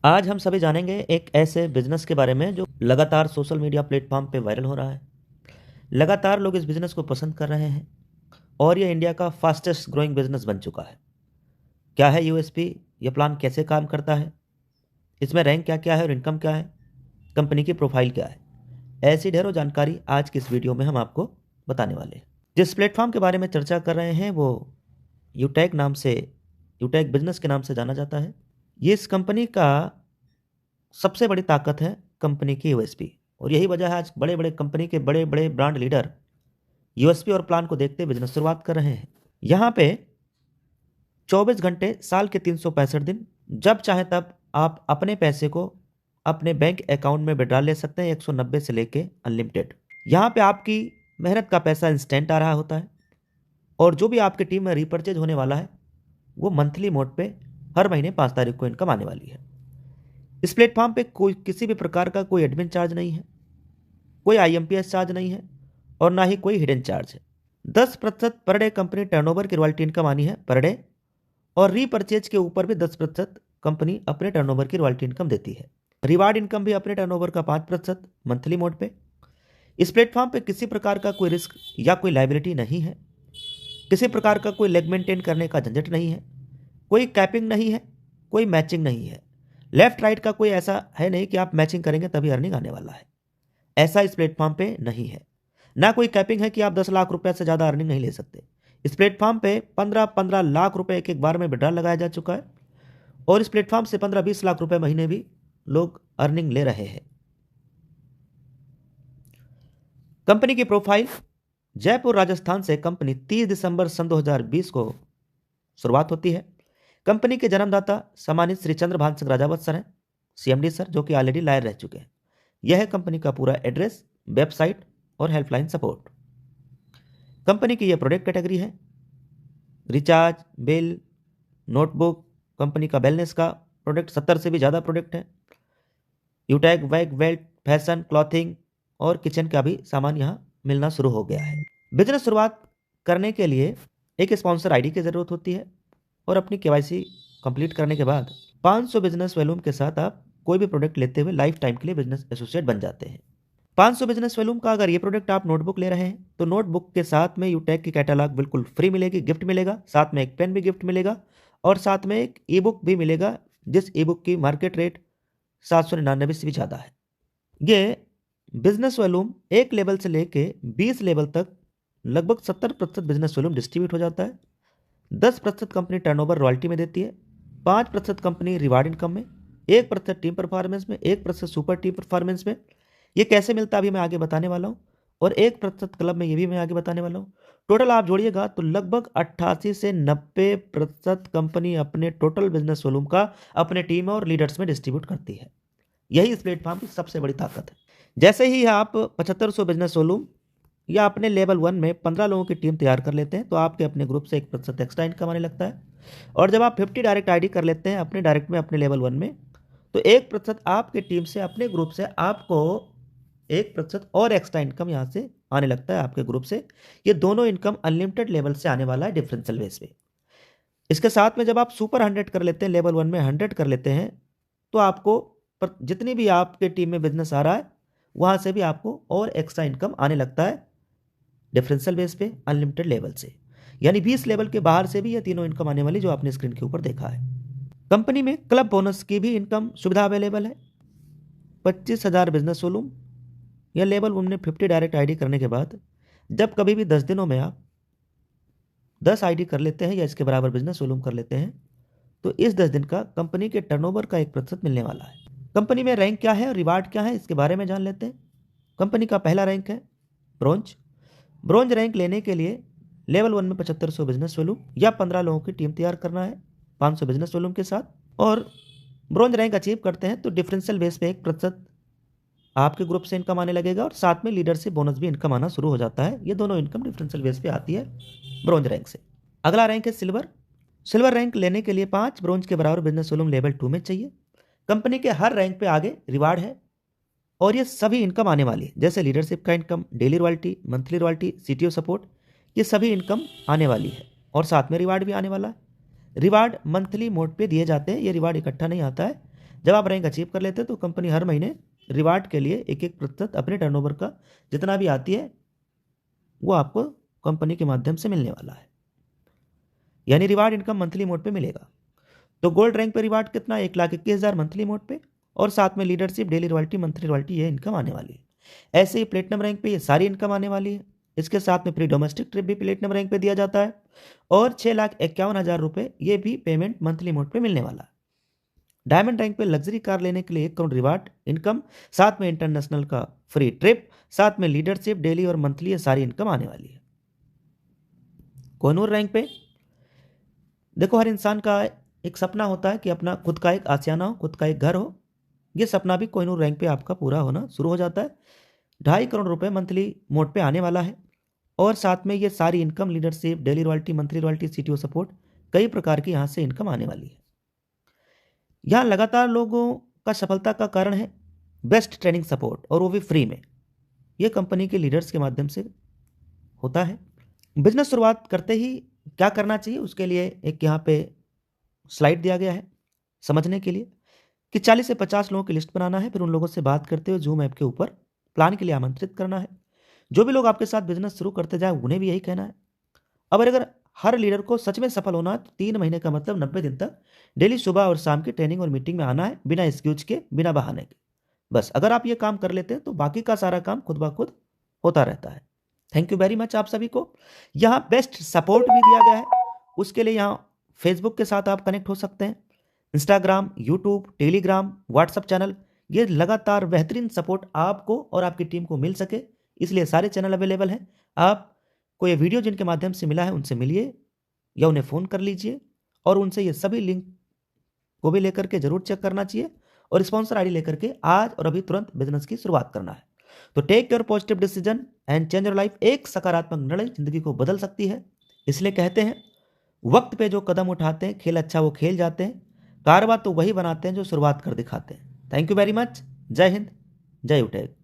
आज हम सभी जानेंगे एक ऐसे बिजनेस के बारे में जो लगातार सोशल मीडिया प्लेटफॉर्म पे वायरल हो रहा है। लगातार लोग इस बिजनेस को पसंद कर रहे हैं और ये इंडिया का फास्टेस्ट ग्रोइंग बिजनेस बन चुका है। क्या है यूएसपी, यह प्लान कैसे काम करता है, इसमें रैंक क्या क्या है और इनकम क्या है, कंपनी की प्रोफाइल क्या है, ऐसी ढेरों जानकारी आज की इस वीडियो में हम आपको बताने वाले हैं। जिस प्लेटफॉर्म के बारे में चर्चा कर रहे हैं वो यूटेक बिजनेस के नाम से जाना जाता है। ये इस कंपनी का सबसे बड़ी ताकत है कंपनी की यूएसपी, और यही वजह है आज बड़े बड़े कंपनी के बड़े बड़े ब्रांड लीडर यूएसपी और प्लान को देखते बिजनेस शुरुआत कर रहे हैं। यहाँ पे 24 घंटे साल के 365 दिन जब चाहे तब आप अपने पैसे को अपने बैंक अकाउंट में विड्रॉ ले सकते हैं, 190 से लेके अनलिमिटेड। यहाँ पे आपकी मेहनत का पैसा इंस्टेंट आ रहा होता है और जो भी आपकी टीम में रिपर्चेज होने वाला है वो मंथली मोड पे हर महीने 5 तारीख को इनकम आने वाली है। इस प्लेटफॉर्म पे कोई किसी भी प्रकार का कोई एडमिन चार्ज नहीं है, कोई आईएमपीएस चार्ज नहीं है और ना ही कोई हिडन चार्ज है। 10% पर डे कंपनी टर्नओवर की रॉयल्टी इनकम आनी है पर डे, और रीपरचेज के ऊपर भी 10% कंपनी अपने टर्नओवर की रॉयल्टी इनकम देती है। रिवार्ड इनकम भी अपने टर्नओवर का 5% मंथली मोड पे। इस प्लेटफॉर्म पे किसी प्रकार का कोई रिस्क या कोई लाइबिलिटी नहीं है, किसी प्रकार का कोई लेग मेंटेन करने का झंझट नहीं है, कोई कैपिंग नहीं है, कोई मैचिंग नहीं है। लेफ्ट राइट का कोई ऐसा है नहीं कि आप मैचिंग करेंगे तभी अर्निंग आने वाला है, ऐसा इस प्लेटफॉर्म पे नहीं है। ना कोई कैपिंग है कि आप 10 लाख रुपए से ज़्यादा अर्निंग नहीं ले सकते। इस प्लेटफॉर्म पे 15-15 लाख रुपए एक एक बार में विड्रॉ लगाया जा चुका है और इस प्लेटफॉर्म से 15-20 लाख रुपए महीने भी लोग अर्निंग ले रहे हैं। कंपनी की प्रोफाइल, जयपुर राजस्थान से कंपनी 30 दिसंबर सन 2020 को शुरुआत होती है। कंपनी के जन्मदाता सम्मानित श्री चंद्रभान सिंह राजावत सर हैं, सीएमडी सर, जो कि ऑलरेडी लायर रह चुके हैं। यह है कंपनी का पूरा एड्रेस, वेबसाइट और हेल्पलाइन सपोर्ट। कंपनी की यह प्रोडक्ट कैटेगरी है रिचार्ज, बिल, नोटबुक। कंपनी का वेलनेस का प्रोडक्ट 70 से भी ज़्यादा प्रोडक्ट है। यूटैग, वैग, वेल्ट, फैशन, क्लॉथिंग और किचन का भी सामान यहाँ मिलना शुरू हो गया है। बिजनेस शुरुआत करने के लिए एक स्पॉन्सर आईडी की ज़रूरत होती है और अपनी केवाईसी कंप्लीट करने के बाद 500 बिजनेस वॉल्यूम के साथ आप कोई भी प्रोडक्ट लेते हुए लाइफ टाइम के लिए बिजनेस एसोसिएट बन जाते हैं। 500 बिजनेस वॉल्यूम का अगर ये प्रोडक्ट आप नोटबुक ले रहे हैं तो नोटबुक के साथ में यूटेक की कैटलॉग बिल्कुल फ्री मिलेगी, गिफ्ट मिलेगा, साथ में एक पेन भी गिफ्ट मिलेगा और साथ में एक ई बुक भी मिलेगा, जिस ई बुक की मार्केट रेट 799 से भी ज़्यादा है। ये बिजनेस वॉल्यूम एक लेवल से लेके 20 लेवल तक लगभग 70% बिजनेस वॉल्यूम डिस्ट्रीब्यूट हो जाता है। 10% कंपनी टर्नओवर रॉयल्टी में देती है, 5% कंपनी रिवार्ड इनकम में, 1% टीम परफॉर्मेंस में, 1% सुपर टीम परफॉर्मेंस में। ये कैसे मिलता है अभी मैं आगे बताने वाला हूँ, और 1% क्लब में, ये भी मैं आगे बताने वाला हूँ। टोटल आप जोड़िएगा तो लगभग 88 से 90% कंपनी अपने टोटल बिजनेस वॉल्यूम का अपने टीम और लीडर्स में डिस्ट्रीब्यूट करती है। यही इस प्लेटफॉर्म की सबसे बड़ी ताकत है। जैसे ही आप 7500 बिजनेस वॉल्यूम या अपने लेवल 1 में 15 लोगों की टीम तैयार कर लेते हैं तो आपके अपने ग्रुप से 1% एक्स्ट्रा इनकम आने लगता है। और जब आप 50 डायरेक्ट आईडी कर लेते हैं अपने डायरेक्ट में अपने लेवल 1 में, तो 1% आपके टीम से, अपने ग्रुप से आपको 1% और एक्स्ट्रा इनकम यहाँ से आने लगता है आपके ग्रुप से। ये दोनों इनकम अनलिमिटेड लेवल से आने वाला है डिफरेंशियल बेस पे। इसके साथ में जब आप सुपर 100 कर लेते हैं, लेवल 1 में 100 कर लेते हैं, तो आपको जितनी भी आपके टीम में बिजनेस आ रहा है वहाँ से भी आपको और एक्स्ट्रा इनकम आने लगता है डिफरेंशियल बेस पे अनलिमिटेड लेवल से। यानी 20 लेवल के बाहर से भी ये तीनों इनकम आने वाली जो आपने स्क्रीन के ऊपर देखा है। कंपनी में क्लब बोनस की भी इनकम सुविधा अवेलेबल है। 25,000 बिजनेस वॉल्यूम या लेवल 1 में 50 डायरेक्ट आईडी करने के बाद जब कभी भी 10 दिनों में आप 10 आईडी कर लेते हैं या इसके बराबर बिजनेस वॉल्यूम कर लेते हैं तो इस 10 दिन का कंपनी के टर्नओवर का 1% मिलने वाला है। कंपनी में रैंक क्या है और रिवार्ड क्या है इसके बारे में जान लेते हैं। कंपनी का पहला रैंक है ब्रोंज। ब्रोंज रैंक लेने के लिए लेवल 1 में 7500 बिजनेस वॉल्यूम या 15 लोगों की टीम तैयार करना है 500 बिजनेस वॉल्यूम के साथ, और ब्रोंज रैंक अचीव करते हैं तो डिफरेंशियल बेस पे 1% आपके ग्रुप से इनकम आने लगेगा और साथ में लीडर से बोनस भी इनकम आना शुरू हो जाता है। ये दोनों इनकम डिफरेंशियल बेस पे आती है ब्रोंज रैंक से। अगला रैंक है सिल्वर। सिल्वर रैंक लेने के लिए 5 ब्रोंज के बराबर बिजनेस वॉल्यूम लेवल 2 में चाहिए। कंपनी के हर रैंक पे आगे रिवार्ड है और ये सभी इनकम आने वाली है, जैसे लीडरशिप का income, daily royalty, monthly royalty, CTO support, ये सभी इनकम आने वाली है और साथ में रिवार्ड भी आने वाला है। रिवार्ड मंथली मोड पे दिए जाते हैं, ये रिवार्ड इकट्ठा नहीं आता है। जब आप रैंक अचीव कर लेते हैं तो कंपनी हर महीने रिवार्ड के लिए 1% अपने टर्नओवर का जितना भी आती है वो आपको कंपनी के माध्यम से मिलने वाला है, यानी रिवार्ड इनकम मंथली मोड पे मिलेगा। तो गोल्ड रैंक पे रिवार्ड कितना, 1,21,000 मंथली मोड पे, और साथ में leadership, daily royalty, monthly royalty, ये इनकम आने वाली है। ऐसे ही प्लेटिनम रैंक पे ये सारी इनकम आने वाली है। इसके साथ में फ्री डोमेस्टिक ट्रिप भी प्लेटिनम रैंक पे दिया जाता है, और 6,51,000 रुपये ये भी पेमेंट मंथली मोड पे मिलने वाला है। डायमंड रैंक पे लग्जरी कार लेने के लिए 1 करोड़ रिवार्ड इनकम, साथ में इंटरनेशनल का फ्री ट्रिप, साथ में लीडरशिप, डेली और मंथली, ये सारी इनकम आने वाली है। कोहिनूर रैंक पे देखो, हर इंसान का एक सपना होता है कि अपना खुद का एक आशियाना हो, खुद का एक घर हो। ये सपना भी कोहिनूर रैंक पे आपका पूरा होना शुरू हो जाता है। 2.5 करोड़ रुपए मंथली मोड पे आने वाला है, और साथ में ये सारी income, leadership, daily royalty, monthly royalty, CTO support, कई प्रकार की यहाँ से इनकम आने वाली है। यहाँ लगातार लोगों का सफलता का कारण है बेस्ट ट्रेनिंग सपोर्ट, और वो भी फ्री में। ये कंपनी के लीडर्स के माध्यम से होता है। बिजनेस शुरुआत करते ही क्या करना चाहिए, उसके लिए एक यहाँ पे स्लाइड दिया गया है समझने के लिए कि 40 से 50 लोगों की लिस्ट बनाना है, फिर उन लोगों से बात करते हुए जूम ऐप के ऊपर प्लान के लिए आमंत्रित करना है। जो भी लोग आपके साथ बिजनेस शुरू करते जाए उन्हें भी यही कहना है। अब अगर हर लीडर को सच में सफल होना है तो 3 महीने का मतलब 90 दिन तक डेली सुबह और शाम की ट्रेनिंग और मीटिंग में आना है, बिना एक्सक्यूज के, बिना बहाने के। बस अगर आप ये काम कर लेते हैं तो बाकी का सारा काम खुद ब खुद होता रहता है। थैंक यू वेरी मच आप सभी को। यहाँ बेस्ट सपोर्ट भी दिया गया है, उसके लिए यहाँ फेसबुक के साथ आप कनेक्ट हो सकते हैं, Instagram, YouTube, Telegram, WhatsApp channel, ये लगातार बेहतरीन सपोर्ट आपको और आपकी टीम को मिल सके, इसलिए सारे चैनल अवेलेबल हैं। आपको ये वीडियो जिनके माध्यम से मिला है उनसे मिलिए या उन्हें फ़ोन कर लीजिए, और उनसे ये सभी लिंक को भी लेकर के जरूर चेक करना चाहिए, और स्पॉन्सर आईडी लेकर के आज और अभी तुरंत बिजनेस की शुरुआत करना है। तो take your positive decision and change your life. एक सकारात्मक निर्णय जिंदगी को बदल सकती है। इसलिए कहते हैं, वक्त पे जो कदम उठाते हैं, खेल अच्छा वो खेल जाते हैं, कारवा तो वही बनाते हैं जो शुरुआत कर दिखाते हैं। Thank you very much. जय हिंद, जय उटेक।